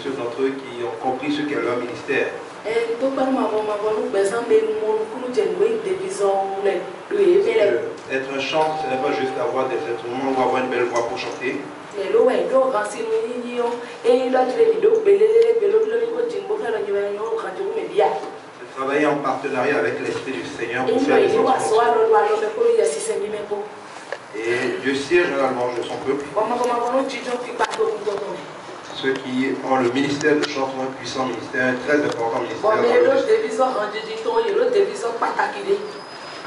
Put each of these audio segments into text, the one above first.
ceux d'entre eux qui ont compris ce qu'est leur ministère. Être Un chant, ce n'est pas juste avoir des instruments ou avoir une belle voix pour chanter. C'est travailler en partenariat avec l'Esprit du Seigneur pour faire des choses. Et Dieu siège à la louange de son peuple. Ceux qui ont le ministère de chant sont un puissant ministère, un très important ministère.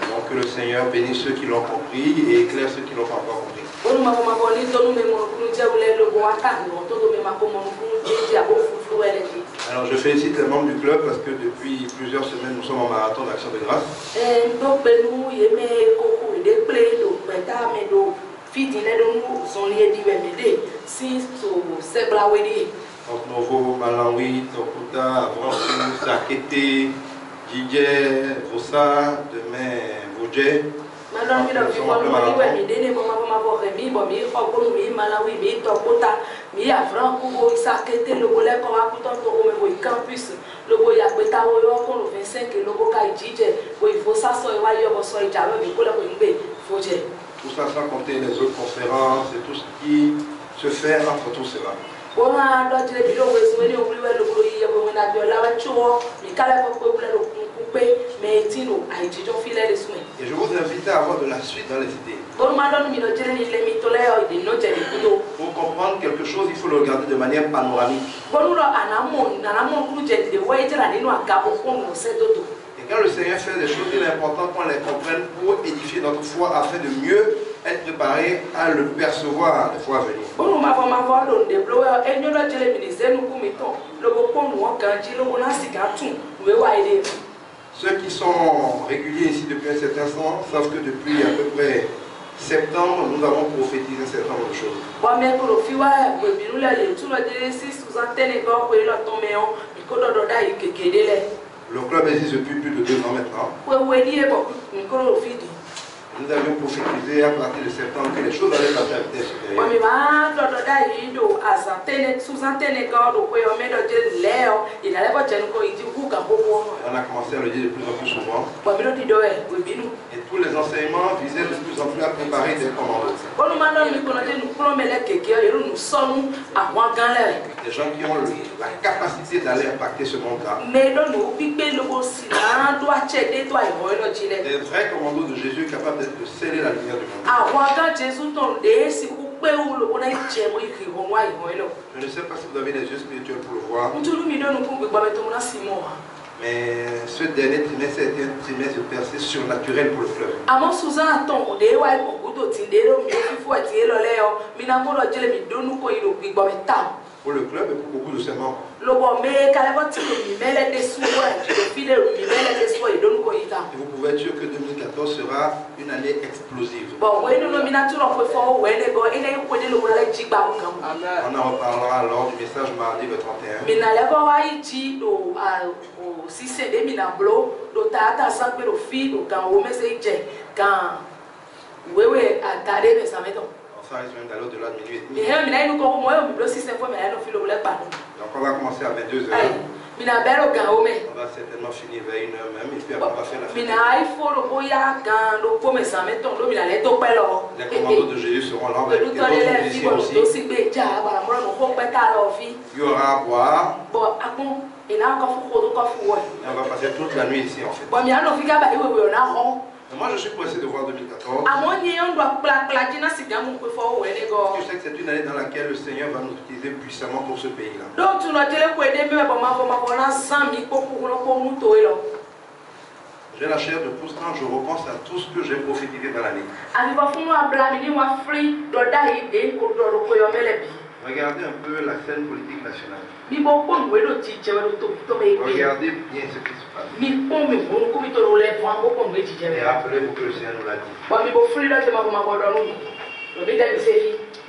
Donc que le Seigneur bénisse ceux qui l'ont compris et éclaire ceux qui ne l'ont pas encore compris. Alors je félicite les membres du club parce que depuis plusieurs semaines nous sommes en marathon d'action de grâce. Donc Novo, Malawi, Tokuta, Avransu, Sakete, Djidje, Vossa, demain Vodje. Tout ça sans compter les autres conférences et tout ce qui se fait entre tout cela. Et je vous invite à avoir de la suite dans les idées. Pour comprendre quelque chose, il faut le regarder de manière panoramique. Et quand le Seigneur fait des choses, il est important qu'on les comprenne pour édifier notre foi afin de mieux être préparé à le percevoir les fois à venir. Ceux qui sont réguliers ici depuis un certain temps savent que depuis à peu près septembre, nous avons prophétisé un certain nombre de choses. Le club existe depuis plus de 2 ans maintenant. Nous avions prophétisé à partir de septembre que les choses allaient passer à vitesse supérieure. On a commencé à le dire de plus en plus souvent. Et tous les enseignements visaient de plus en plus à préparer des commandos. Des gens qui ont la capacité d'aller impacter ce monde-là. Des vrais commandos de Jésus capables de sceller la lumière du monde. Je ne sais pas si vous avez les yeux spirituels pour le voir. Mais ce dernier trimestre a été un trimestre de percée surnaturelle pour le club. Pour le club et pour beaucoup de ses membres. Et vous pouvez être sûr que 2014 sera une année explosive. On en reparlera lors du message mardi le 31. Ça risque même d'aller au-delà de minuit et demi. Donc on va commencer à 22 h. On va certainement finir vers 1 h même et puis après on va faire la fête. Les commandos de Jésus seront là. Il y aura à boire. Et on va passer toute la nuit ici en fait. Mais moi je suis pressé de voir 2014. Je sais que c'est une année dans laquelle le Seigneur va nous utiliser puissamment pour ce pays-là. J'ai la chair de pouce quand je repense à tout ce que j'ai prophétisé dans l'année. Regardez un peu la scène politique nationale. Regardez bien ce qui se passe. Et rappelez-vous que le Seigneur nous l'a dit.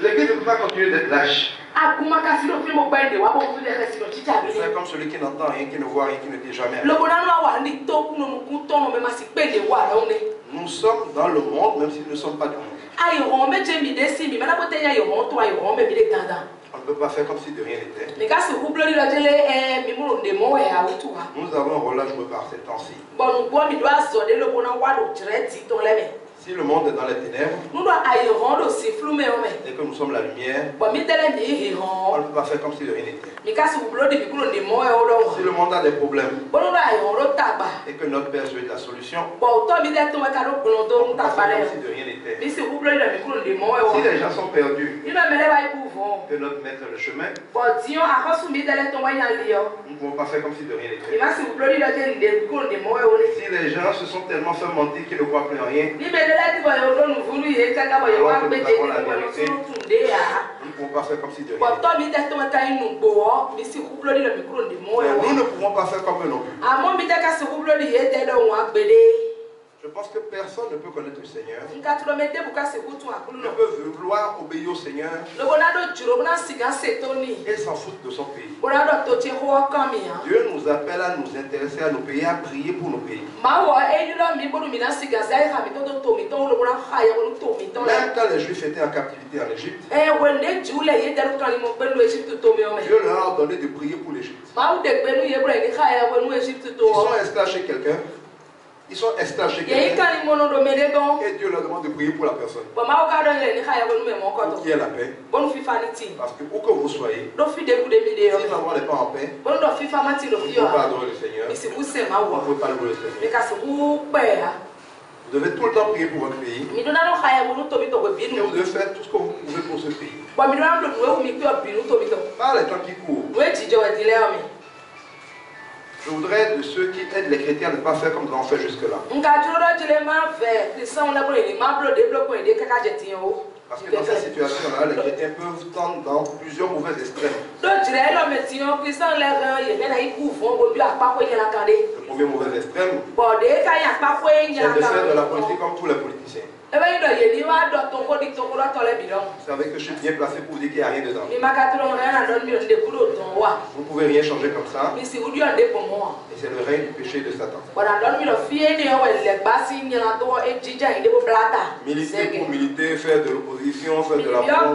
L'Église ne peut pas continuer d'être lâche. C'est comme celui qui n'entend rien, qui ne voit rien, qui ne dit jamais rien. Nous sommes dans le monde, même si nous ne sommes pas du monde. On ne peut pas faire comme si de rien n'était. Nous avons un rôle à jouer par ces temps-ci. Si le monde est dans les ténèbres et que nous sommes la lumière, on ne peut pas faire comme si de rien n'était. Si le monde a des problèmes et que notre Père est la solution, on ne peut pas faire comme si de rien n'était. Si les gens sont perdus, que notre Maître est le chemin, nous ne pouvons pas faire comme si de rien n'était. Si les gens se sont tellement fait mentir qu'ils ne croient plus en rien, alors que nous avons la vérité, nous ne pouvons pas faire comme si de rien n'était. Nous ne pouvons pas faire comme eux non plus. Je pense que personne ne peut connaître le Seigneur, ne peut vouloir obéir au Seigneur et s'en foutre de son pays. Dieu nous appelle à nous intéresser à nos pays, à prier pour nos pays. Même quand les Juifs étaient en captivité en Égypte, Dieu leur a ordonné de prier pour l'Égypte. Ils sont esclaves chez quelqu'un. Ils sont esclaves chez quelqu'un. Et Dieu leur demande de prier pour la personne. Pour qu'il y ait la paix. Parce que où que vous soyez, si l'endroit n'est pas en paix, vous ne pouvez pas adorer le Seigneur. Vous ne pouvez pas louer le Seigneur. Vous devez tout le temps prier pour votre pays. Et vous devez faire tout ce que vous pouvez pour ce pays. Par les temps qui courent, je voudrais de ceux qui aident les chrétiens à ne pas faire comme nous avons fait jusque-là. Parce que dans cette situation-là, les chrétiens peuvent tendre dans plusieurs mauvais extrêmes. Le premier mauvais extrême, c'est de faire de la politique comme tous les politiciens. Vous savez que je suis bien placé pour vous dire qu'il n'y a rien dedans. Vous ne pouvez rien changer comme ça. Et c'est le règne du péché de Satan. Militer pour militer, faire de l'opposition, faire de la fraude.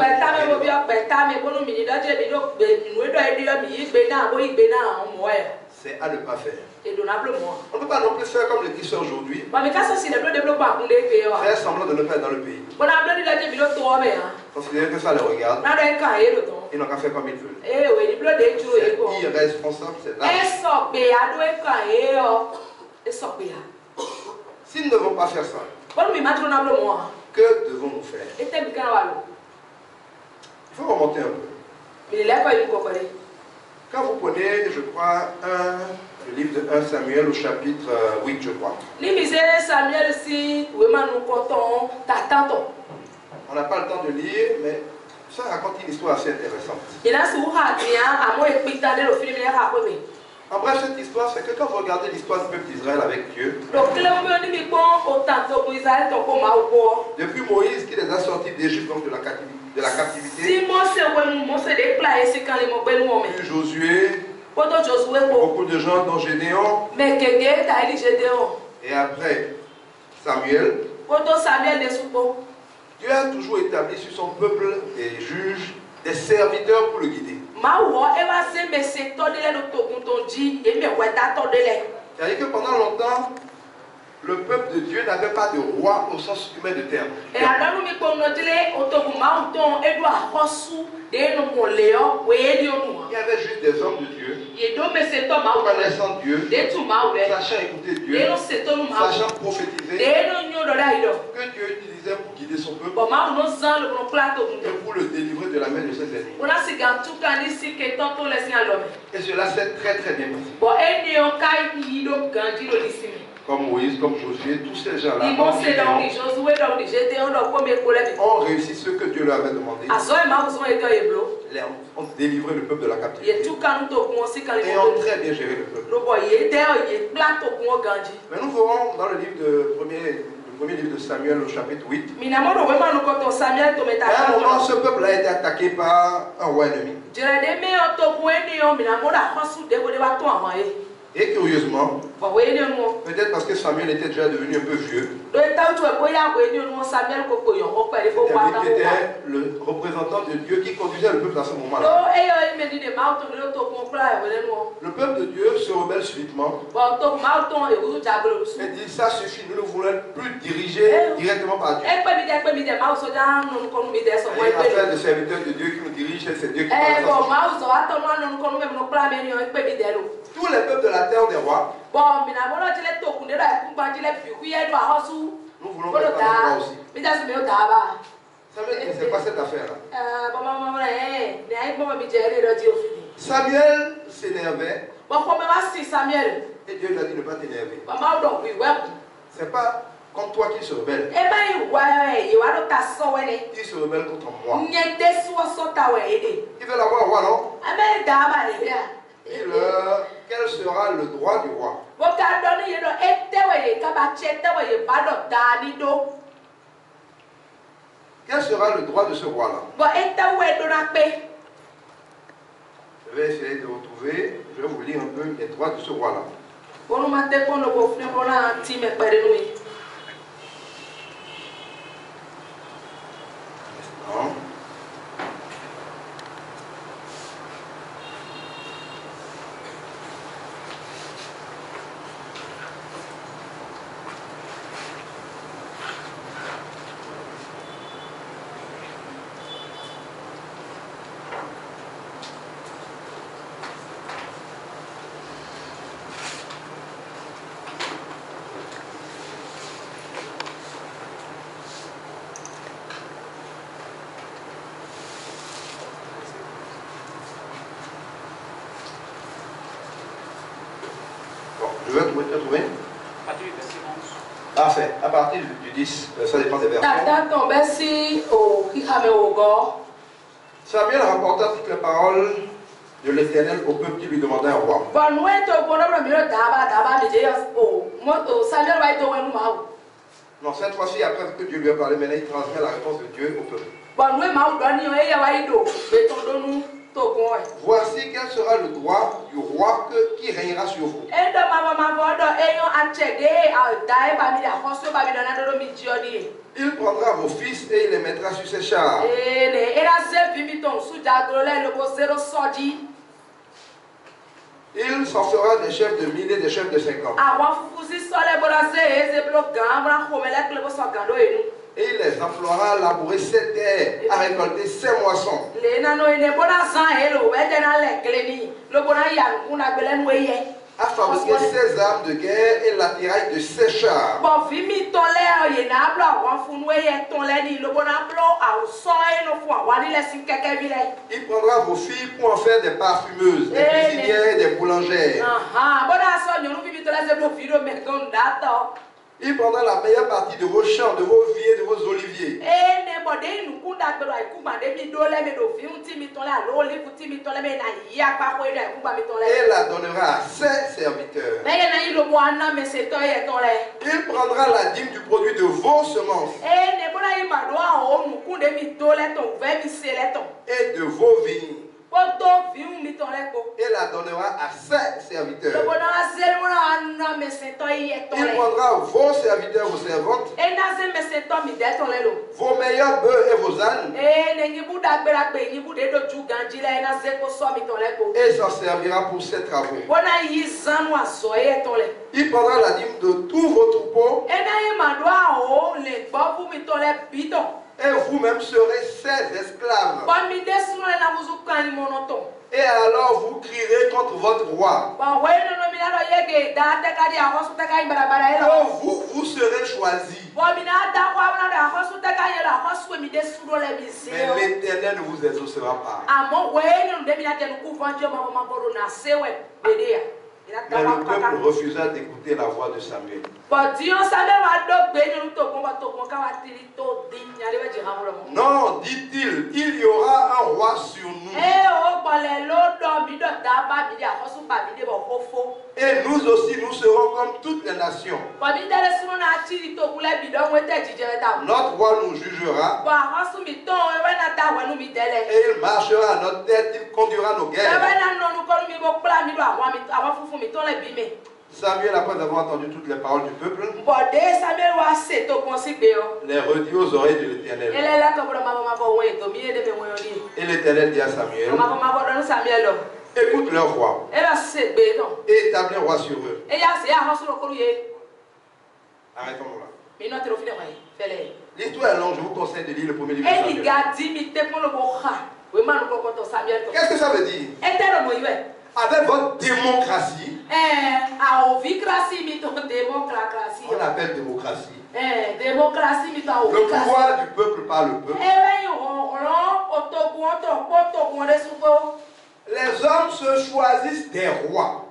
C'est à ne pas faire. On ne peut pas non plus faire comme les qui sont aujourd'hui. Faire semblant de ne pas être dans le pays. Considérer que ça les regarde. Ils n'ont qu'à faire comme ils veulent. C'est irresponsable, c'est lâche. Si nous ne devons pas faire ça, que devons-nous faire? Il faut remonter un peu. Quand vous prenez, je crois, le livre de 1 Samuel au chapitre 8, je crois. On n'a pas le temps de lire, mais ça raconte une histoire assez intéressante. En bref, cette histoire, c'est que quand vous regardez l'histoire du peuple d'Israël avec Dieu, depuis Moïse qui les a sortis d'Égypte, donc de la captivité, puis Josué, beaucoup de gens dont Gédéon, et après Samuel, Dieu a toujours établi sur son peuple des juges, des serviteurs pour le guider. C'est-à-dire que pendant longtemps, le peuple de Dieu n'avait pas de roi au sens humain de terme. Il y avait juste des hommes de Dieu, connaissant Dieu, sachant écouter Dieu, sachant prophétiser, que Dieu utilisait pour guider son peuple et pour le délivrer de la main de ses ennemis. Et cela s'est très très bien passé. Comme Moïse, comme Josué, tous ces gens-là ont réussi ce que Dieu leur avait demandé. Ils ont délivré le peuple de la captivité et ont très bien géré le peuple. Mais nous verrons dans le livre le premier livre de Samuel au chapitre 8. À un moment, ce peuple a été attaqué par un roi ennemi. Et curieusement, peut-être parce que Samuel était déjà devenu un peu vieux, David était le représentant de Dieu qui conduisait le peuple à ce moment-là. Le peuple de Dieu se rebelle subitement et dit ça suffit, nous ne voulons plus diriger directement par Dieu. Et affaire de serviteurs de Dieu qui nous dirigent, c'est Dieu qui parle. Tous les peuples de la terre des rois, nous voulons mettre notre roi aussi. Samuel, c'est pas cette affaire-là. Samuel s'énervait. Et Dieu lui a dit de ne pas t'énerver. C'est pas comme toi qui se rebelle. Qui se rebelle contre moi. Il veut l'avoir roi, non? Quel sera le droit du roi? Quel sera le droit de ce roi-là? Je vais essayer de retrouver, je vais vous lire un peu les droits de ce roi-là. Je vais trouver. Parfait. À partir du 10, ça dépend des versions. Samuel rapporta toutes les paroles de l'Éternel au peuple qui lui demandait un roi. Non, cette fois-ci, après que Dieu lui a parlé, maintenant il transmet la réponse de Dieu au peuple. Voici quel sera le droit du roi qui régnera sur vous. Il prendra vos fils et il les mettra sur ses chars. Il s'en fera des chefs de 1000 et des chefs de 50. Et il les emploiera à labourer ses terres, à récolter ses moissons. À fabriquer ses armes de guerre et l'attirail de ses chars. Il prendra vos filles pour en faire des parfumeuses, des cuisinières et des boulangères. Il prendra la meilleure partie de vos champs, de vos vies et de vos oliviers. Et la donnera à ses serviteurs. Il prendra la dîme du produit de vos semences et de vos vignes. Et la donnera à ses serviteurs. Il prendra vos serviteurs, vos servantes, vos meilleurs bœufs et vos ânes, et s'en servira pour ses travaux. Il prendra la dîme de tous vos troupeaux, et vous-même serez ses esclaves. Et alors vous crierez contre votre roi. Vous serez choisis. Mais l'Éternel ne vous exaucera pas. Mais le peuple refusa d'écouter la voix de Samuel. Non, dit-il, il y aura un roi sur nous. Et nous aussi, nous serons comme toutes les nations. Notre roi nous jugera. Et il marchera à notre tête, il conduira nos guerres. Samuel, après avoir entendu toutes les paroles du peuple, les redit aux oreilles de l'Éternel. Et l'Éternel dit à Samuel, écoute leur roi et établis un roi sur eux. Arrêtons-nous là. L'histoire est longue, je vous conseille de lire le premier livre de Samuel. Qu'est-ce que ça veut dire? Avec votre démocratie, on appelle démocratie, le pouvoir du peuple par le peuple. Les hommes se choisissent des rois.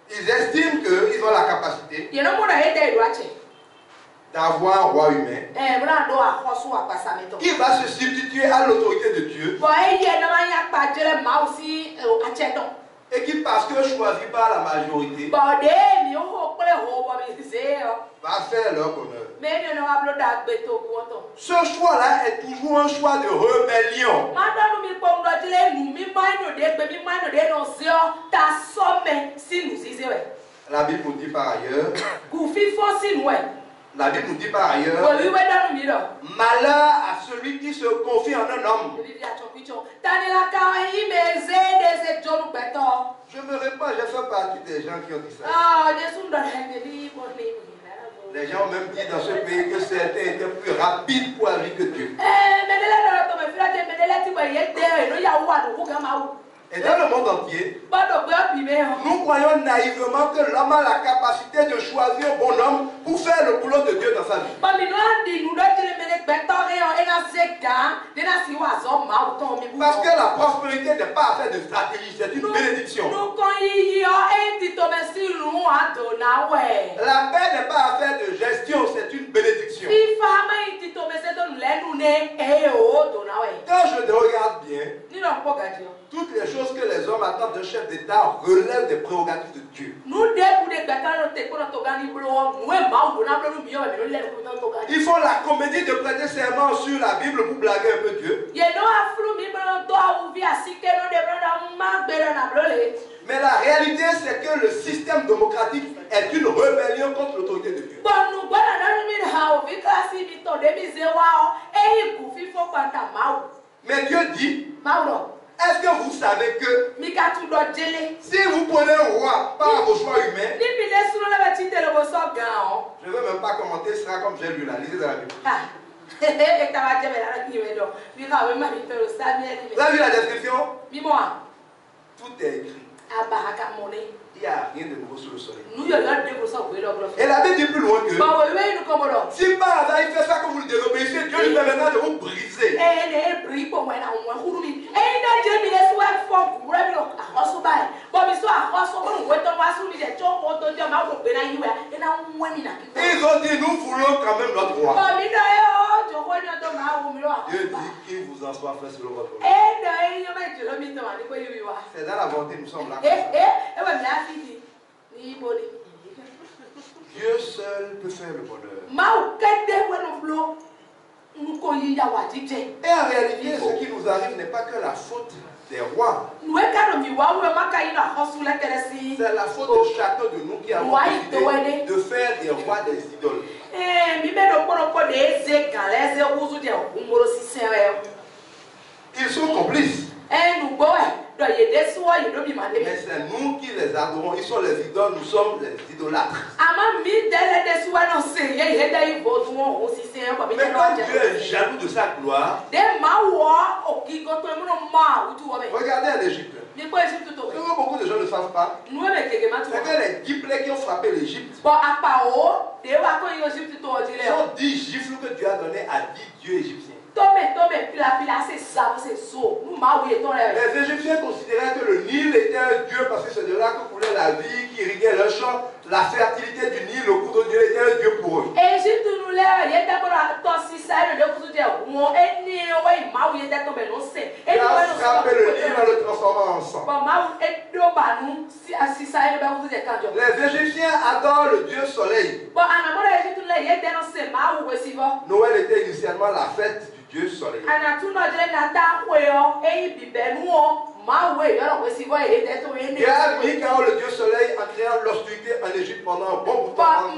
Ils estiment qu'ils ont la capacité d'avoir un roi humain qui va se substituer à l'autorité de Dieu et qui, parce que choisi par la majorité, va faire leur bonheur. Ce choix-là est toujours un choix de rébellion. La Bible nous dit par ailleurs, malheur à celui qui se confie en un homme. Je me réponds, j'ai fait partie des gens qui ont dit ça. Les gens ont même dit dans ce pays que certains étaient plus rapides pour agir que Dieu. Et dans le monde entier, nous croyons naïvement que l'homme a la capacité de choisir un bon homme pour faire le boulot de Dieu dans sa vie. Parce que la prospérité n'est pas affaire de stratégie, c'est une bénédiction. La paix n'est pas affaire de gestion, c'est une bénédiction. Quand je regarde bien, toutes les choses que les hommes attendent d'un chef d'État relèvent des prérogatives de Dieu. Ils font la comédie de prêter serment sur la Bible pour blaguer un peu Dieu. Mais la réalité, c'est que le système démocratique est une rébellion contre l'autorité de Dieu. Mais Dieu dit, est-ce que vous savez que si vous prenez un roi par vos choix humains, je ne veux même pas commenter, ce sera comme j'ai lu là, lisez dans la Bible. Vous avez vu la description? Tout est écrit. Il n'y a rien de nouveau sous le soleil. Et la Bible dit plus loin que si par hasard il fait ça que vous le désobéissez, Dieu lui permettra de vous briser. Ils ont dit nous voulons quand même notre roi. Dieu dit qu'il vous en soit fait selon votre volonté. C'est dans la volonté, nous sommes là. Dieu seul peut faire le bonheur. Et en réalité, ce qui nous arrive n'est pas que la faute des rois. C'est la faute de chacun de nous qui avons décidé de faire des rois des idoles. Ils sont complices. Mais c'est nous qui les adorons. Ils sont les idoles, nous sommes les idolâtres. Mais quand Dieu est jaloux de sa gloire, regardez en Égypte. Ce que beaucoup de gens ne savent pas, c'est que les gifles qui ont frappé l'Égypte sont 10 gifles que Dieu a donnés à 10 dieux égyptiens. Les Égyptiens considéraient que le Nil était un dieu parce que c'est de là que coulait la vie, qui irriguait leur champ. La fertilité du Nil, le cours de Dieu était un dieu pour eux. attrapé le livre en le transformant en sang. Les Égyptiens adorent le Dieu soleil. Noël était initialement la fête du Dieu soleil. Dieu a mis quand le Dieu soleil en créant l'obscurité en Égypte pendant un bon bout de temps.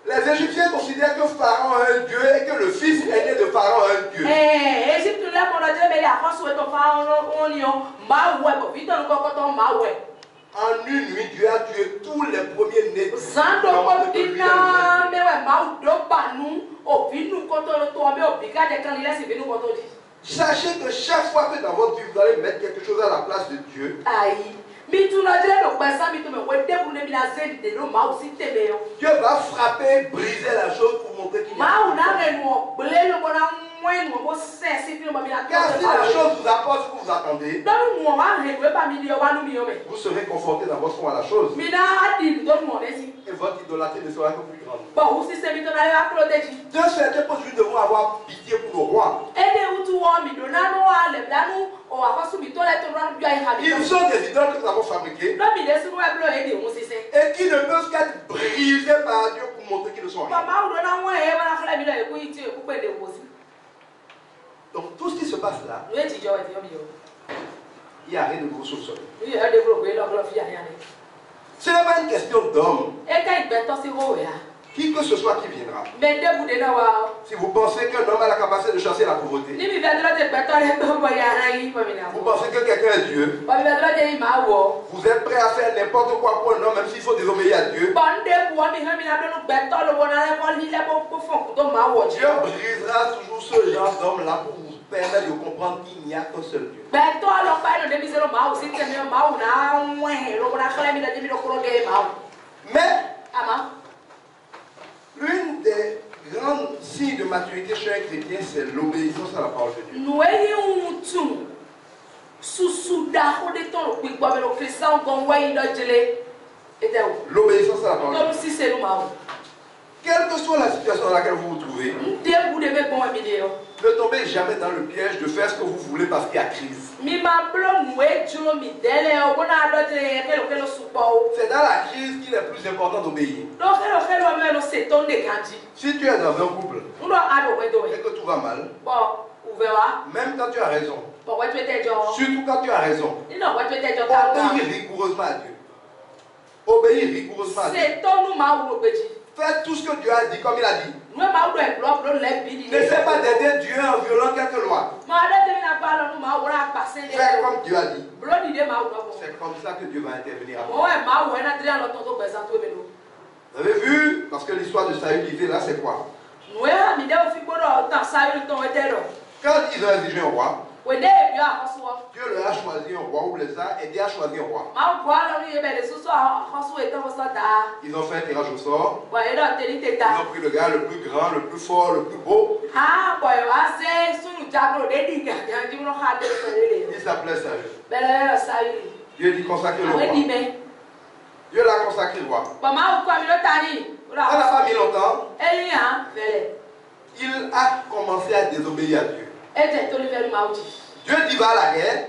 Les Égyptiens considèrent que Pharaon est un dieu et que le fils aîné de Pharaon est un dieu. En une nuit, Dieu a tué tous les premiers-nés. Sachez que chaque fois que dans votre vie vous allez mettre quelque chose à la place de Dieu, Dieu va frapper, briser la chose pour montrer qu'il y a. Car si la chose vous apporte ce que vous attendez, vous serez confronté dans votre fond à la chose. Et votre idolâtrie ne sera que plus grande. De certains points de vue, nous devons avoir pitié pour nos rois. Ils sont des idoles que nous avons fabriquées et qui ne peuvent qu'être brisés par Dieu pour montrer qu'ils ne sont rien. Donc tout ce qui se passe là, il n'y a rien de nouveau sous le soleil. Ce n'est pas une question d'homme. Qui que ce soit qui viendra. Si vous pensez qu'un homme a la capacité de chasser la pauvreté, vous pensez que quelqu'un est Dieu, vous êtes prêt à faire n'importe quoi pour un homme, même s'il faut désobéir à Dieu. Dieu brisera toujours ce genre d'homme-là pour vous permettre de comprendre qu'il n'y a qu'un seul Dieu. Mais l'une des grands signes de maturité chez un chrétien, c'est l'obéissance à la parole de Dieu. L'obéissance à la parole de Dieu. Quelle que soit la situation dans laquelle vous vous trouvez, ne tombez jamais dans le piège de faire ce que vous voulez parce qu'il y a crise. C'est dans la crise qu'il est plus important d'obéir. Si tu es dans un couple et que tout va mal, même quand tu as raison, surtout quand tu as raison, obéis rigoureusement à Dieu. Obéis rigoureusement à Dieu. Faites tout ce que Dieu a dit comme il a dit. N'essaie pas d'aider Dieu en violant quelques lois. Fais comme Dieu a dit. C'est comme ça que Dieu va intervenir après. Vous avez vu, parce que l'histoire de Saül disait là, c'est quoi? Quand ils ont exigé un roi, Dieu leur a choisi un roi ou les a aidés à choisir un roi. Ils ont fait un tirage au sort. Ils ont pris le gars le plus grand, le plus fort, le plus beau. Il s'appelait Saül. Dieu dit consacrer le roi. Dieu l'a consacré le roi. Ça n'a pas mis longtemps. Il a commencé à désobéir à Dieu. Dieu dit va à la guerre,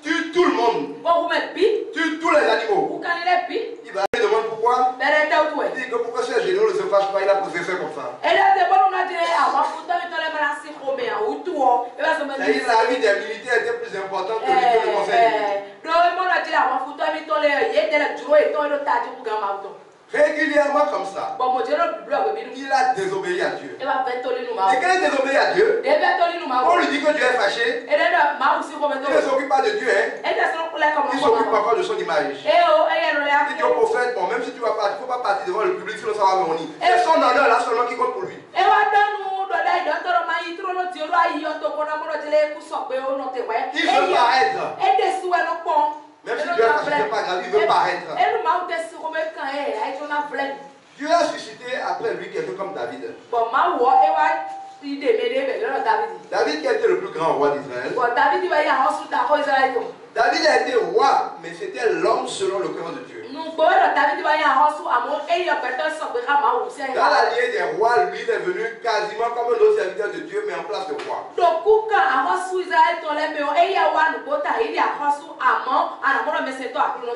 tue tout le monde, tue tous les animaux. Il va lui demander pourquoi. Il dit que pourquoi ce généraux ne se fâche pas, il a posé ça comme ça. C'est-à-dire la vie des militaires était plus importante que le conseil. Régulièrement comme ça, il a désobéi à Dieu. Et quand il désobéit à Dieu, on lui dit que Dieu est fâché. Il ne s'occupe pas de Dieu. Il s'occupe encore de son image. Il dit au prophète, bon, même si tu vas pas, il ne faut pas partir devant le public, sinon ça va venir. C'est son honneur là seulement qui compte pour lui. Il veut paraître. Même si Dieu a fâché, ce n'est pas grave, il veut paraître. Dieu a suscité après lui quelqu'un comme David. David qui a été le plus grand roi d'Israël. David a été roi, mais c'était l'homme selon le cœur de Dieu. Dans la lignée des rois, lui il est venu 4 quasiment comme un autre serviteur de Dieu, mais en place de roi.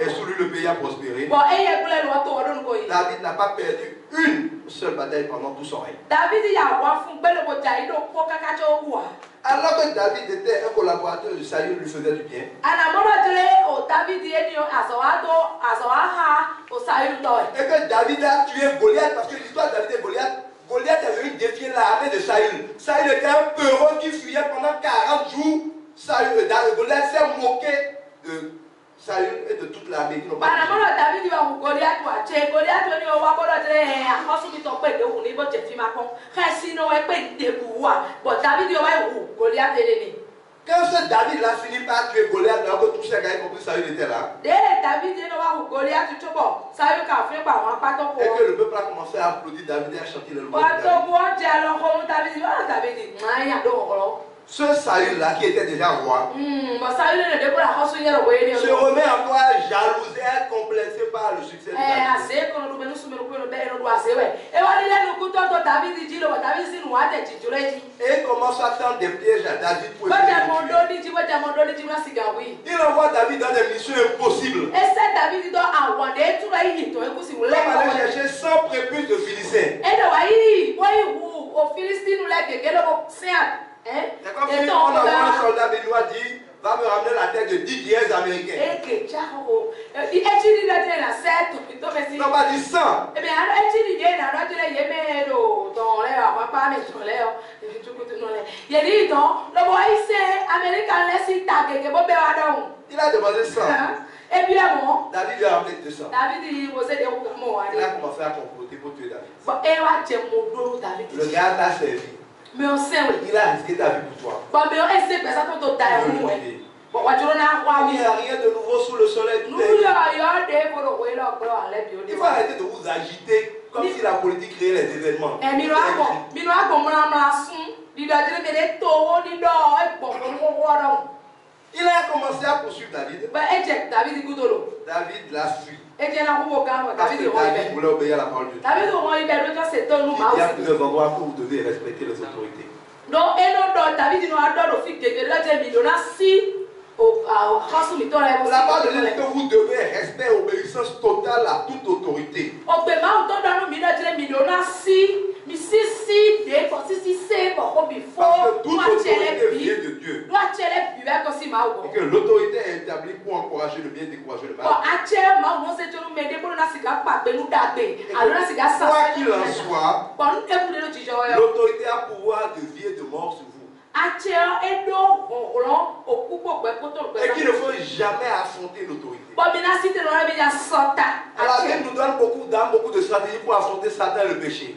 Et sous lui, le pays a prospéré. David n'a pas perdu une seule bataille pendant tout son règne. Alors que David était un collaborateur de Saül, lui faisait du bien. Et que David a tué Goliath, parce que l'histoire de David et Goliath est venu défier l'armée de Saül. Saül était un peureux qui fuyait pendant 40 jours. Goliath s'est moqué de Saül et de toute l'armée qui n'ont pas Quand ce David a fini par tuer Goliath, alors que tous ces gars, y compris Saül, étaient là, et que le peuple a commencé à applaudir David et à chanter le louange de David. Ce Saül-là, qui était déjà roi, se remet encore à jalouser, à être complexé par le succès de David. Et commence à faire des pièges à David pour il envoie David dans des missions impossibles. Il va aller chercher 100 prépuces de Philistins. Et comme si on envoie un soldat béninois dit, va me ramener la tête de 10 dièses américains. Non, pas dit 100. Il a demandé 100. David lui a ramené 200. Il a commencé à comploter pour tuer David. Le gars t'a servi. Il a risqué ta vie pour toi. Il n'y a rien de nouveau sous le soleil. Il faut arrêter de vous agiter comme si la politique créait les événements. Il a commencé à poursuivre David. David l'a suivi. Parce que David voulait obéir à la parole de Dieu. Il y a plusieurs endroits où vous devez respecter les autorités. La parole de Dieu dit que vous devez respect et obéissance totale à toute autorité. Parce que toute autorité vient de Dieu. Et que l'autorité est établie pour encourager le bien et décourager le mal. Quoi qu'il en soit, l'autorité a pouvoir de vie et de mort sur vous. Et qu'il ne faut jamais affronter l'autorité. Alors, il nous donne beaucoup d'âmes, beaucoup de stratégies pour affronter Satan et le péché.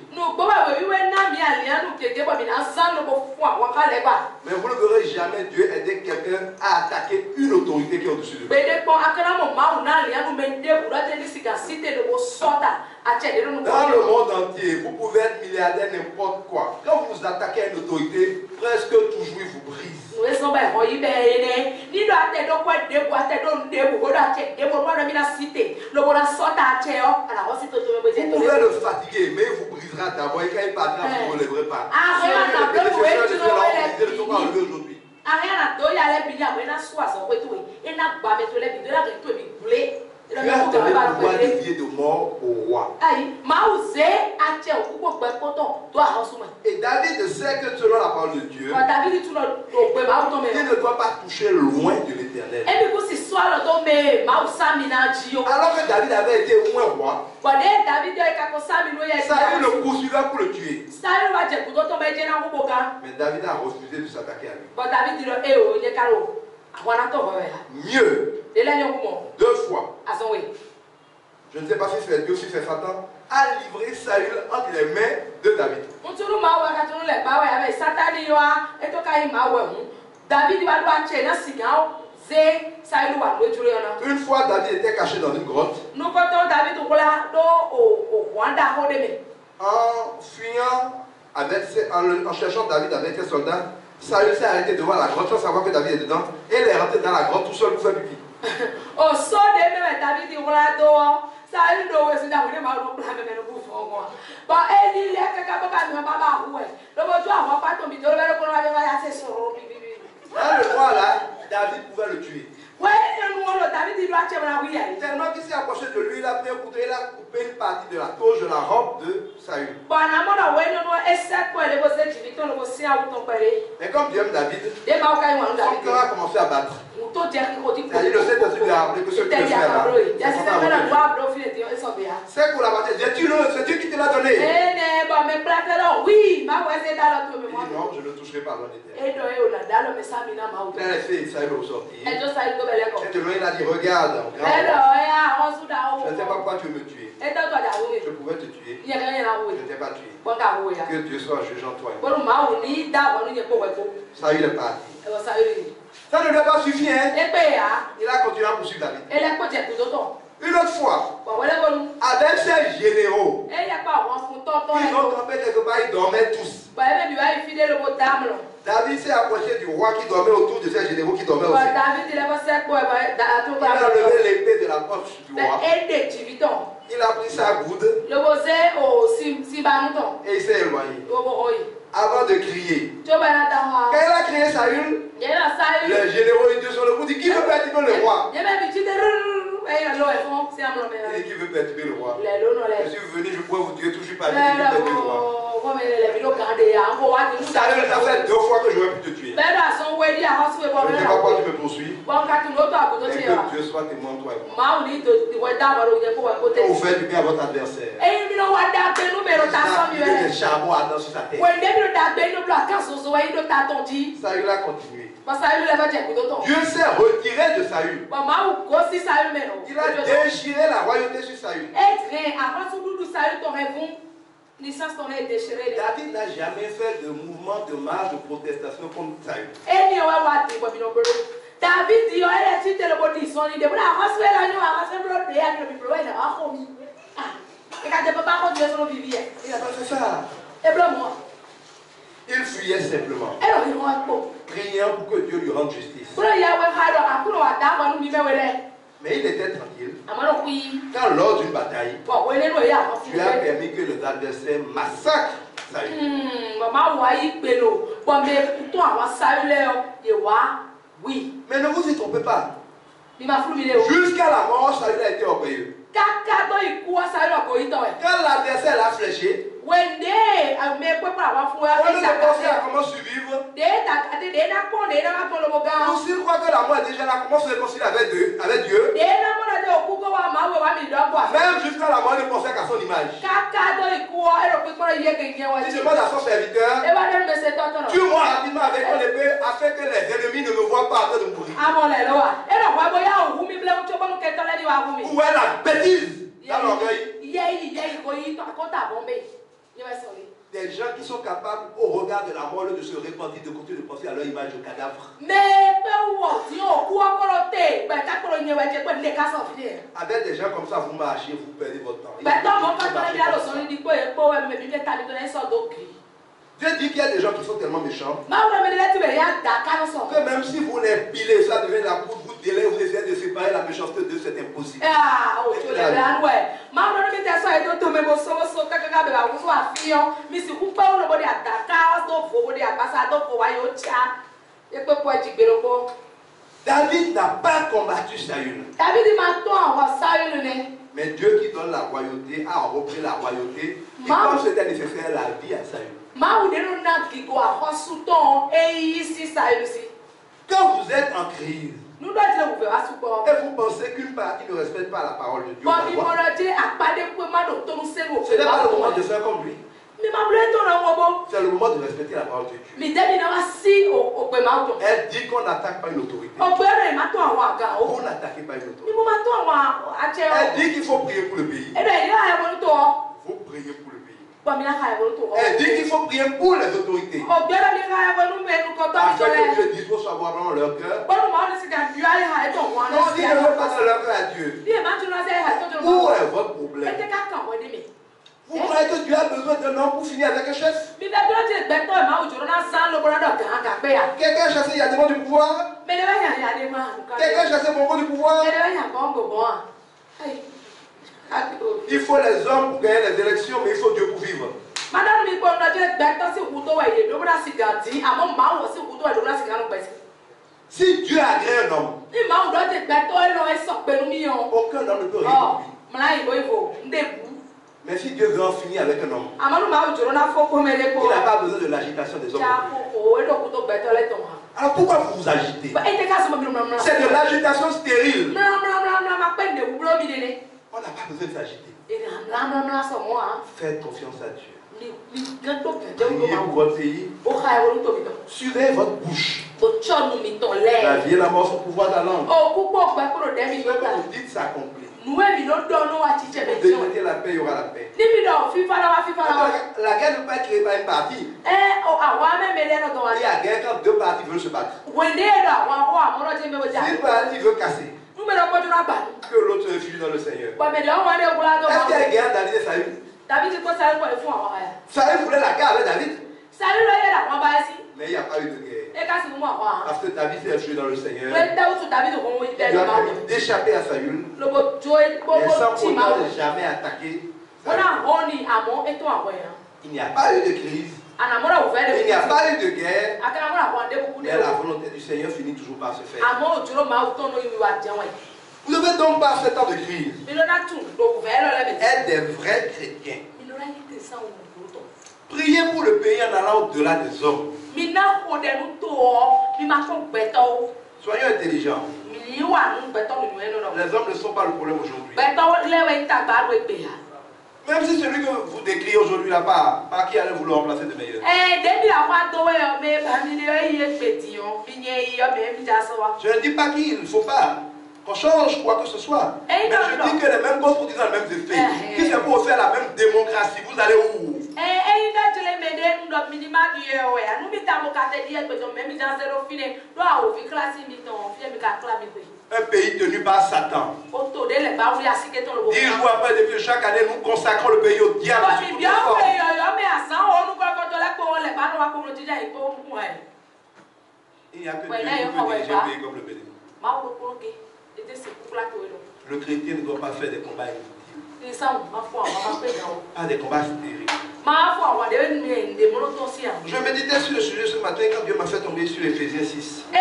Mais vous ne verrez jamais Dieu aider quelqu'un à attaquer une autorité qui est au-dessus de lui. Dans le monde entier, vous pouvez être milliardaire n'importe quoi. Quand vous attaquez une autorité, presque toujours il vous brise. Vous pouvez le fatiguer, mais il vous brisera d'abord. Et quand il partira, vous ne relèverez pas. Tu as donné le pouvoir de vie et de mort au roi. Et David sait que selon la parole de Dieu, il ne doit pas toucher loin de l'Éternel. Alors que David avait été au moins roi, Saül le poursuivait pour le tuer. Mais David a refusé de s'attaquer à lui. Mieux, 2 fois. Je ne sais pas si c'est Dieu ou si c'est Satan, a livré Saül entre les mains de David. Une fois, David était caché dans une grotte. En fuyant, en cherchant David avec ses soldats, Saül s'est arrêté devant la grotte sans savoir que David est dedans. Et il est rentré dans la grotte tout seul pour faire pipi. Mais comme Dieu aime David, son cœur a commencé à battre. Il le sait de lui a rappelé que ce que tu veux faire là, c'est pour la bataille. C'est Dieu qui te l'a donné. Il dit non, je ne toucherai pas l'homme d'éternel. Il a laissé Isaïe sortir. Et de loin, il a dit regarde, je ne sais pas pourquoi tu veux me tuer. Je pouvais te tuer. Je ne t'ai pas tué. Que Dieu soit juge en toi. Saül est parti. Ça ne lui a pas suffi, hein? Il a continué à poursuivre David. Une autre fois, avec ses généraux, ils ont campé quelque part, ils dormaient tous. David s'est approché du roi qui dormait autour de ses généraux qui dormaient aussi. Il a levé l'épée de la poche du roi. Il a pris sa goude et il s'est éloigné. Avant de crier. Quand il a crié Saül, les généraux étaient sur le coup, dit qui veut perturber le roi? Il dit qui veut perturber le roi? Je suis venu, je pourrais vous tuer, toujours pas dit qui veut perturber le roi. Saül, ça fait 2 fois que j'aurais pu te tuer. Je ne sais pas pourquoi tu me poursuis. Et que Dieu soit témoin de toi et moi. Quand vous faites du bien à votre adversaire, il y a des charbons ardents sur sa tête. Saül a continué. Dieu s'est retiré de Saül. Il a déchiré la royauté sur Saül. David n'a jamais fait de mouvement de marche de protestation contre Saül. Il fuyait simplement, priant pour que Dieu lui rende justice. Mais il était tranquille. Quand lors d'une bataille, Dieu a permis que les adversaires massacrent Saül. Mais ne vous y trompez pas. Jusqu'à la mort, Saül a été orgueilleux. Quand l'adversaire l'a fléché, on ne pensait à comment survivre. Ou s'il croit que la mort est déjà là, comment se réconcilier avec Dieu? Même jusqu'à la mort, il ne pensait qu'à son image. Il demande à son serviteur, tue-moi rapidement avec ton épée afin que les ennemis ne me voient pas en train de mourir. Où est la bêtise dans l'orgueil? Des gens qui sont capables, au regard de la mort, de se repentir, de continuer de penser à leur image de cadavre. Avec des gens comme ça, vous marchez, vous perdez votre temps. Dieu dit qu'il y a des gens qui sont tellement méchants que même si vous les pilez, ça devient la poudre, vous délai, vous essayez de séparer la méchanceté de c'est impossible. David n'a pas combattu Saül. Mais Dieu qui donne la royauté a repris la royauté. Et comme c'était nécessaire, la vie à Saül. Quand vous êtes en crise, et vous pensez qu'une partie ne respecte pas la parole de Dieu, ce n'est pas le moment de faire comme lui. C'est le moment de respecter la parole de Dieu. Elle dit qu'on n'attaque pas une autorité. Vous n'attaquez pas une autorité. Elle dit qu'il faut prier pour le pays. Vous priez pour le pays. Elle dit qu'il faut prier pour les autorités. Afin que Dieu dispose favorablement leur cœur. Donc s'ils ne veulent pas dans leur cœur à Dieu, où est votre problème? Vous croyez que Dieu a besoin d'un homme pour finir avec un chef? Quelqu'un chassé, il y a demande du pouvoir. Quelqu'un chassé, beaucoup du pouvoir. Il faut les hommes pour gagner les élections, mais il faut Dieu pour vivre. Si Dieu agrée un homme, aucun homme ne peut rien pour lui. Mais si Dieu veut en finir avec un homme, il n'a pas besoin de l'agitation des hommes. Alors pourquoi vous vous agitez? C'est de l'agitation stérile. On n'a pas besoin de s'agiter. Faites confiance à Dieu. Priez pour votre pays. Suivez votre bouche. La vie et la mort sont au pouvoir de la langue. Ce que vous dites s'accomplit. Vous décrétez la paix, il y aura la paix. La guerre ne peut pas être créée par une partie. Il y a guerre quand deux parties veulent se battre. Si une partie veut casser, que l'autre se réfugie dans le Seigneur. Est-ce qu'il y a une guerre David et Saül? Saül voulait la guerre avec David. Mais il n'y a pas eu de guerre. Parce que David s'est réfugié dans le Seigneur. Il a permis d'échapper à Saül. Mais sans pourtant jamais attaquer Saül. Il n'y a pas eu de crise. Il n'y a pas eu de guerre. Mais la volonté du Seigneur finit toujours par se faire. Vous ne devez donc pas ce temps de crise être des vrais chrétiens. Priez pour le pays en allant au-delà des hommes. Soyons intelligents. Les hommes ne sont pas le problème aujourd'hui. Même si celui que vous décrivez aujourd'hui là, par qui allez vous le remplacer de meilleur. Je ne dis pas qu'il ne faut pas qu'on change quoi que ce soit. Mais je dis que les mêmes causes produisent les mêmes effets. Si c'est pour faire la même démocratie, vous allez où? Un pays tenu par Satan. 10 jours après, depuis chaque année, nous consacrons le pays au diable. Il n'y a que Dieu qui peut diriger un pays comme le Bénin. Le chrétien ne doit pas faire des combats inutiles. Pas des combats stériles. Je méditais sur le sujet ce matin quand Dieu m'a fait tomber sur Ephésiens 6. Et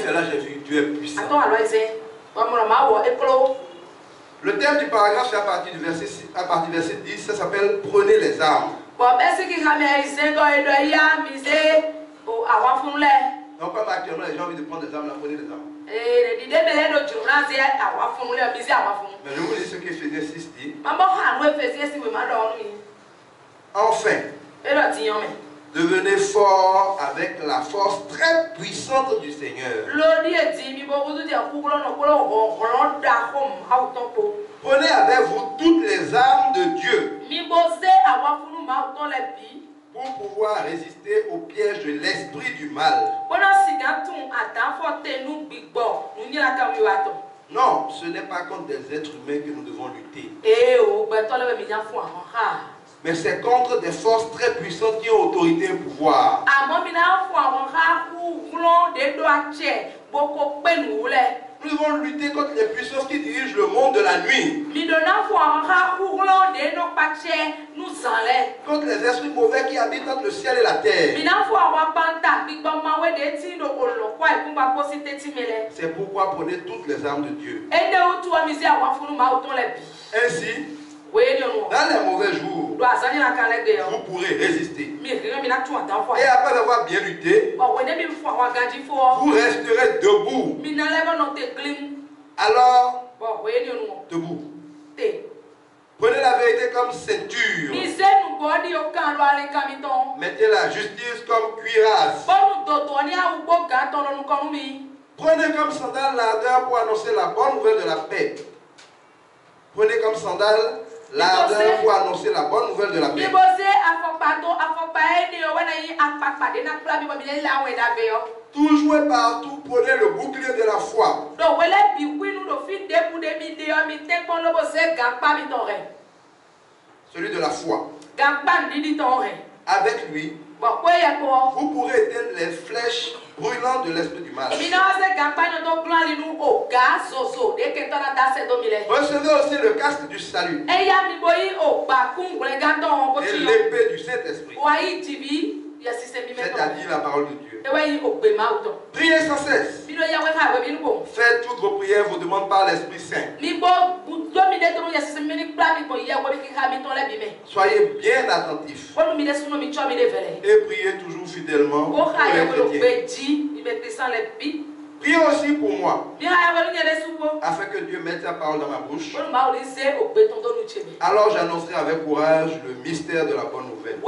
c'est là que j'ai vu Dieu est puissant. Le thème du paragraphe, c'est à partir du verset 10, ça s'appelle « Prenez les armes ». Donc comme actuellement les gens ont envie de prendre des armes, là, prenez les armes. Mais je vous dis ce qu'Éphésiens 6 dit. Enfin, devenez fort avec la force très puissante du Seigneur. Prenez avec vous toutes les armes de Dieu pour pouvoir résister au piège de l'esprit du mal. Non, ce n'est pas contre des êtres humains que nous devons lutter. Mais c'est contre des forces très puissantes qui ont autorité et pouvoir. Nous devons lutter contre les puissances qui dirigent le monde de la nuit. Contre les esprits mauvais qui habitent entre le ciel et la terre. C'est pourquoi prenez toutes les armes de Dieu. Ainsi, dans les mauvais jours, vous pourrez résister. Et après avoir bien lutté, vous resterez debout. Alors, debout. Prenez la vérité comme ceinture. Mettez la justice comme cuirasse. Prenez comme sandale l'ardeur pour annoncer la bonne nouvelle de la paix. Prenez comme sandale l'ardeur pour annoncer la bonne nouvelle de la paix. Toujours et partout, prenez le bouclier de la foi. Celui de la foi. Avec lui, vous pourrez éteindre les flèches brûlantes de l'esprit du mal. Recevez aussi le casque du salut et l'épée du Saint-Esprit. c'est-à-dire la parole de Dieu. Priez sans cesse. Faites toutes vos prières, vos demandes par l'Esprit Saint. Soyez bien attentifs. Et priez toujours fidèlement pour les chrétiens. Priez aussi pour moi, afin que Dieu mette sa parole dans ma bouche. Alors j'annoncerai avec courage le mystère de la bonne nouvelle.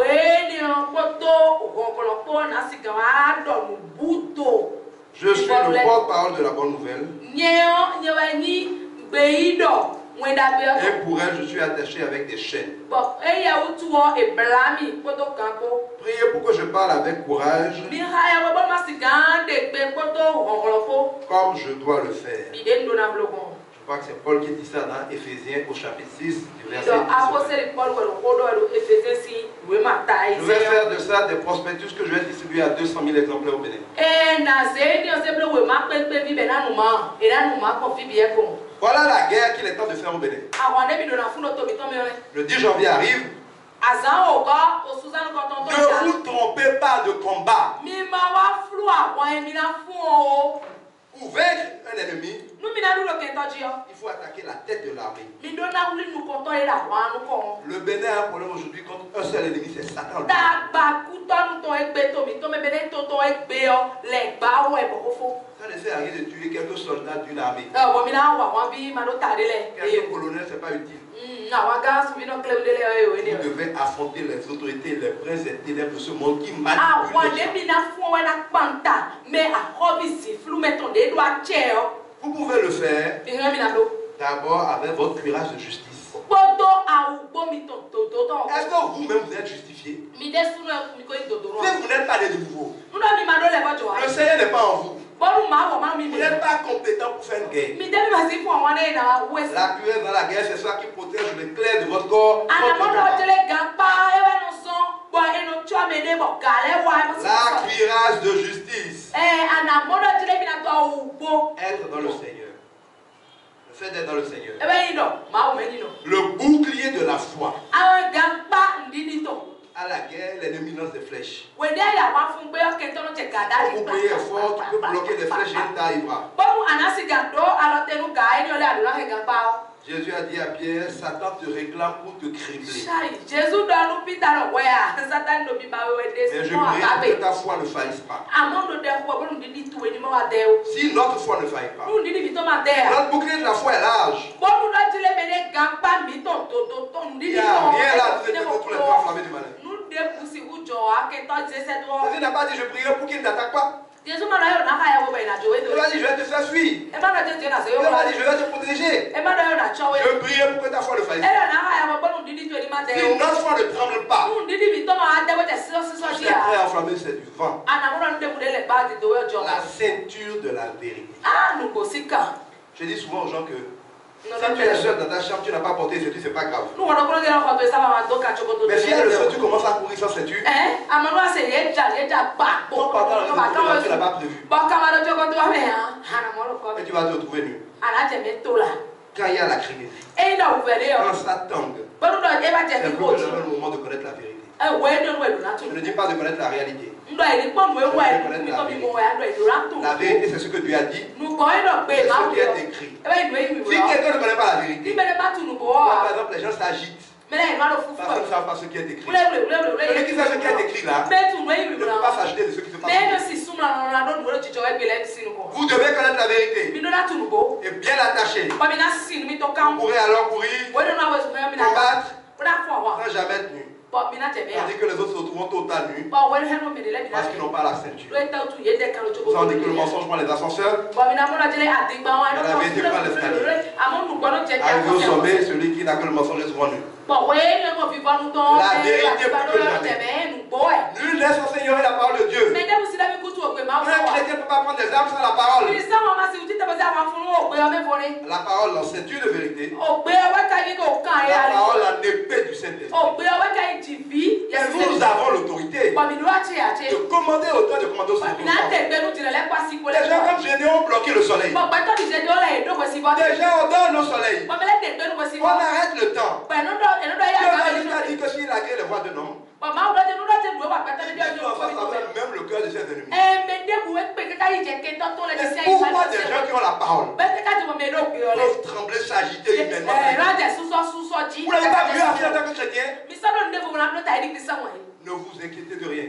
Je suis le porte-parole de la bonne nouvelle. Et pour elle, je suis attaché avec des chaînes. Priez pour que je parle avec courage, comme je dois le faire. Je crois que c'est Paul qui dit ça dans Éphésiens au chapitre 6, du verset 10. Je vais faire de ça des prospectus que je vais distribuer à 200 000 exemplaires au Bénin. Voilà la guerre qu'il est temps de faire au Bénin. Le 10 janvier arrive. Ne vous trompez pas de combat. Pour vaincre un ennemi, il faut attaquer la tête de l'armée. Le Bénin a un problème aujourd'hui contre un seul ennemi, c'est Satan. Ça ne sert à rien de tuer quelques soldats d'une armée. Quelques colonels, ce n'est pas utile. Vous devez affronter les autorités, les princes et ténèbres de ce monde qui manipulent les gens. Vous pouvez le faire d'abord avec votre cuirasse de justice. Est-ce que vous-même vous êtes justifié? Si vous n'êtes pas des nouveaux, le Seigneur n'est pas en vous. Vous n'êtes pas compétent pour faire une guerre. La cuirasse dans la guerre, c'est ça qui protège le clair de votre corps. La cuirasse de justice. Être dans le Seigneur. Le fait d'être dans le Seigneur. Le bouclier de la foi. À la guerre, l'ennemi lance des flèches. Ton bouclier est fort, tu peux bloquer les flèches et il t'arrivera. Jésus a dit à Pierre, Satan te réclame pour te cribler. Mais je prie que ta foi ne faillisse pas. Si notre foi ne faille pas, notre bouclier de la foi est large. Il n'y a rien là de tous les points enflammés du malin. Jésus n'a pas dit je prierai pour qu'il ne t'attaque pas. Il a dit je vais te faire fuir. Il a dit je vais te protéger. Je prierai pour que ta foi ne faille pas. Si notre foi ne tremble pas, c'est très enflammé, c'est du vent. La ceinture de la vérité. Je dis souvent aux gens que si tu es seul dans ta chambre, tu n'as pas porté ceinture, c'est pas grave. Mais si le soir tu commences à courir sans ceinture, ton pantalon, tu n'as pas prévu. Et tu vas te retrouver nu. Quand il y a la criminalité, quand ça tangue, c'est le moment de connaître la vérité. Je ne dis pas de connaître la réalité. La vérité, c'est ce que Dieu a dit. C'est ce qui est écrit. Si quelqu'un ne connaît pas la vérité, par exemple, les gens s'agitent. Parce qu'ils ne savent pas ce qui est écrit. Celui qui sait ce qui est écrit là, ne peut pas s'agiter de ce qui se passe. Vous devez connaître la vérité. Et bien l'attacher. Vous pourrez alors courir, combattre, sans jamais être nu. Tandis que les autres se retrouvent total nus parce qu'ils n'ont pas la ceinture. Vous avez dit que le mensonge prend les ascenseurs, mais la vérité prend l'escalier. Arrivé au sommet, celui qui n'a que le mensonge est souvent nu. La vérité plus que jamais. Nul n'est censé ignorer la parole de Dieu. Un chrétien ne peut pas prendre des armes sans la parole. La parole, la ceinture de vérité. La parole, la épée du Saint-Esprit. Et nous avons l'autorité de commander autant de commandos sur nous. Les gens comme Gédéon ont bloqué le soleil. Des gens ordonnent le soleil. On arrête le temps. Dieu a dit que s'il agrée les voix d'un homme, Même le cœur de ses ennemis. Pourquoi des gens qui ont la parole peuvent trembler, s'agiter humainement? Vous n'avez pas vu en tant que chrétien? Ne vous inquiétez de rien.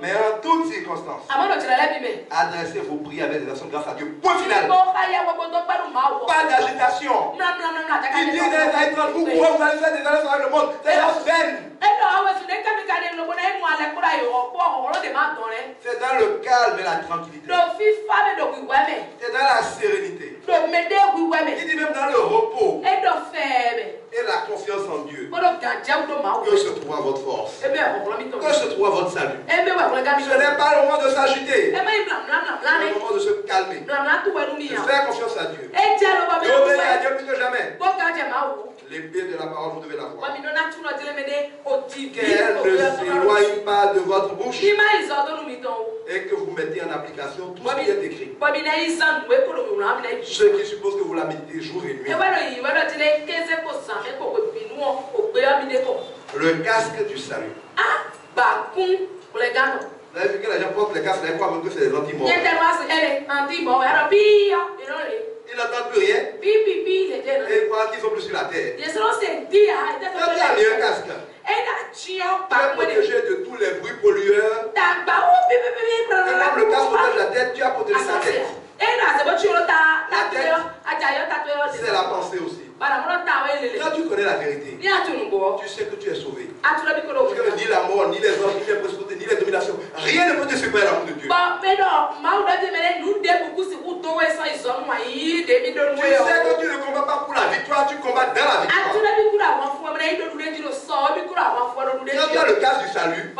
Mais en toutes circonstances, adressez vos prières avec des actions grâce à Dieu. Point final. Pas d'agitation. Il dit dans Isaïe 30, vous allez faire des alliances avec le monde. C'est la peine. C'est dans le calme et la tranquillité. C'est dans la sérénité. Il dit même dans le repos et la confiance en Dieu que se trouve votre force, que se trouve votre salut. Ce n'est pas le moment de s'agiter, c'est le moment de se calmer, de faire confiance à Dieu, d'obéir à Dieu plus que jamais. L'épée de la parole, vous devez la voir. Qu'elle ne s'éloigne pas de votre bouche et que vous mettez en application tout ce qui est écrit. Ce qui suppose que vous la méditez jour et nuit. Le casque du salut. Vous avez vu que les gens portent les casques, ils croient même que c'est des anti-morts. Ils n'entendent plus rien. Et ils croient qu'ils sont plus sur la terre. Quand tu as mis un casque, tu es protégé de tous les bruits pollueurs. Et comme le casque protège la tête, tu as protégé sa tête. La tête, c'est la pensée aussi. Quand tu connais la vérité, tu sais que tu es sauvé. Parce que ni la mort, ni les hommes, ni les principautés, ni les dominations, rien ne peut te séparer de l'amour de Dieu. Tu sais que tu ne combats pas pour la victoire, tu combats dans la victoire. Quand tu as le casque du salut,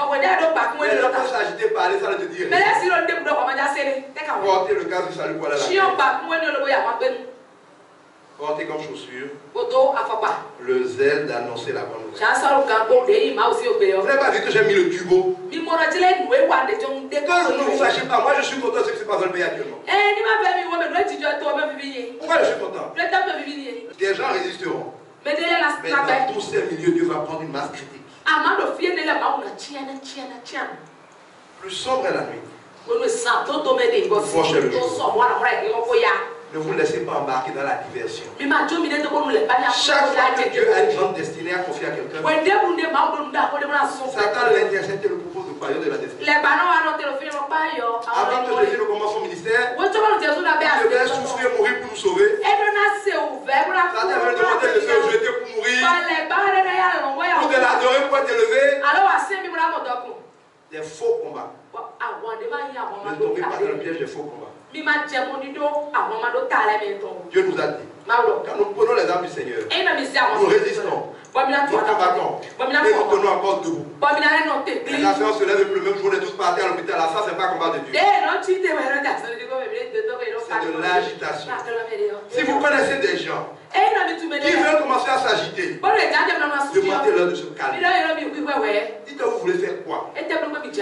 les gens peuvent s'agiter, parler, ça ne te dit rien. Portez le casque du salut pour aller à la paix. Portez comme chaussure le zèle d'annoncer la bonne nouvelle. Vous n'avez pas vu que j'ai mis le tubo? Ne vous fâchez pas, moi je suis content de ce qui se passe dans le pays actuellement. Pourquoi je suis content? Des gens résisteront. Mais dans tous ces milieux, Dieu va prendre une masse critique. Plus sombre est la nuit. Proche est le jour. Ne vous laissez pas embarquer dans la diversion. Chaque fois que Dieu a une grande destinée à confier à quelqu'un, Satan l'intercepte et le propose de croyant de la destinée. Avant que Jésus ne commence son ministère, il devait souffrir, mourir pour nous sauver. Satan avait demandé de se jeter pour mourir, pour de l'adorer, pour être élevé. Des faux combats. Ne tombez pas dans le piège des faux combats. Dieu nous a dit, quand nous prenons les armes du Seigneur, nous résistons, nous combattons, et nous tenons encore debout. Les affaires se lèvent le même jour, on est tous partis à l'hôpital. Ça, c'est pas un combat de Dieu. C'est de l'agitation. Si vous connaissez des gens qui veulent commencer à s'agiter, demandez-leur de se calmer. Dites-leur, vous voulez faire quoi?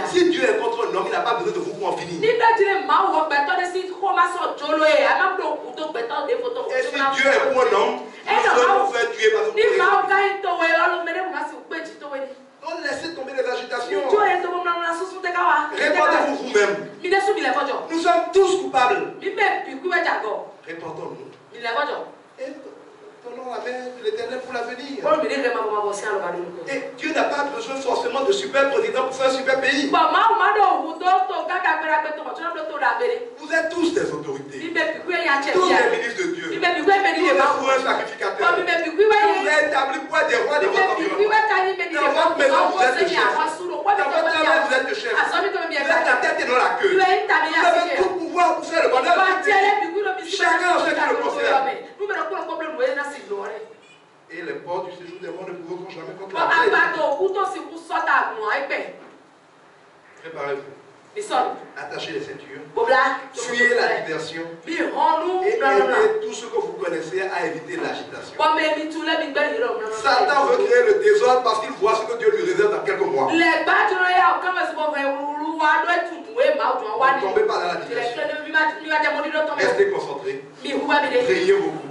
Si Dieu est contre un homme, il n'a pas besoin de vous pour en finir. Et si Dieu est pour un homme, il veut vous faire tuer parce que vous donc laissez tomber les agitations. Répondez-vous vous-même. Nous sommes tous coupables. Répondons-nous. Et donnons la main de l'Éternel pour l'avenir. Et Dieu n'a pas besoin forcément de super présidents pour faire un super pays. Vous êtes tous des autorités. Tous des ministres de Dieu. Tous des souverains sacrificateurs. Vous êtes établis pour être des rois de votre environnement. Dans votre maison, vous êtes le chef. Dans votre travail, vous êtes le chef. Vous êtes la tête et non la queue. Vous avez tout pouvoir pour faire le bonheur. Chacun en fait le concerne. Et les portes du séjour des morts ne pourront jamais contre la paix. Préparez-vous. Attachez les ceintures. Fuyez la diversion. Et aidez tout ce que vous connaissez à éviter l'agitation. Satan veut créer le désordre parce qu'il voit ce que Dieu lui réserve dans quelques mois. Ne tombez pas dans la diversion. Restez concentrés. Priez beaucoup.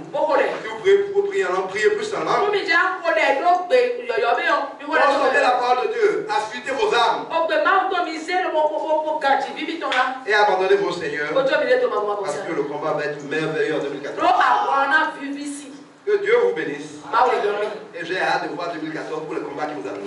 Si vous priez en langue, priez plus en langue. Consultez la parole de abandonnez vos seigneurs parce que le combat va être merveilleux en 2014. Que Dieu vous bénisse. Et j'ai hâte de voir 2014 pour le combat qui nous attend.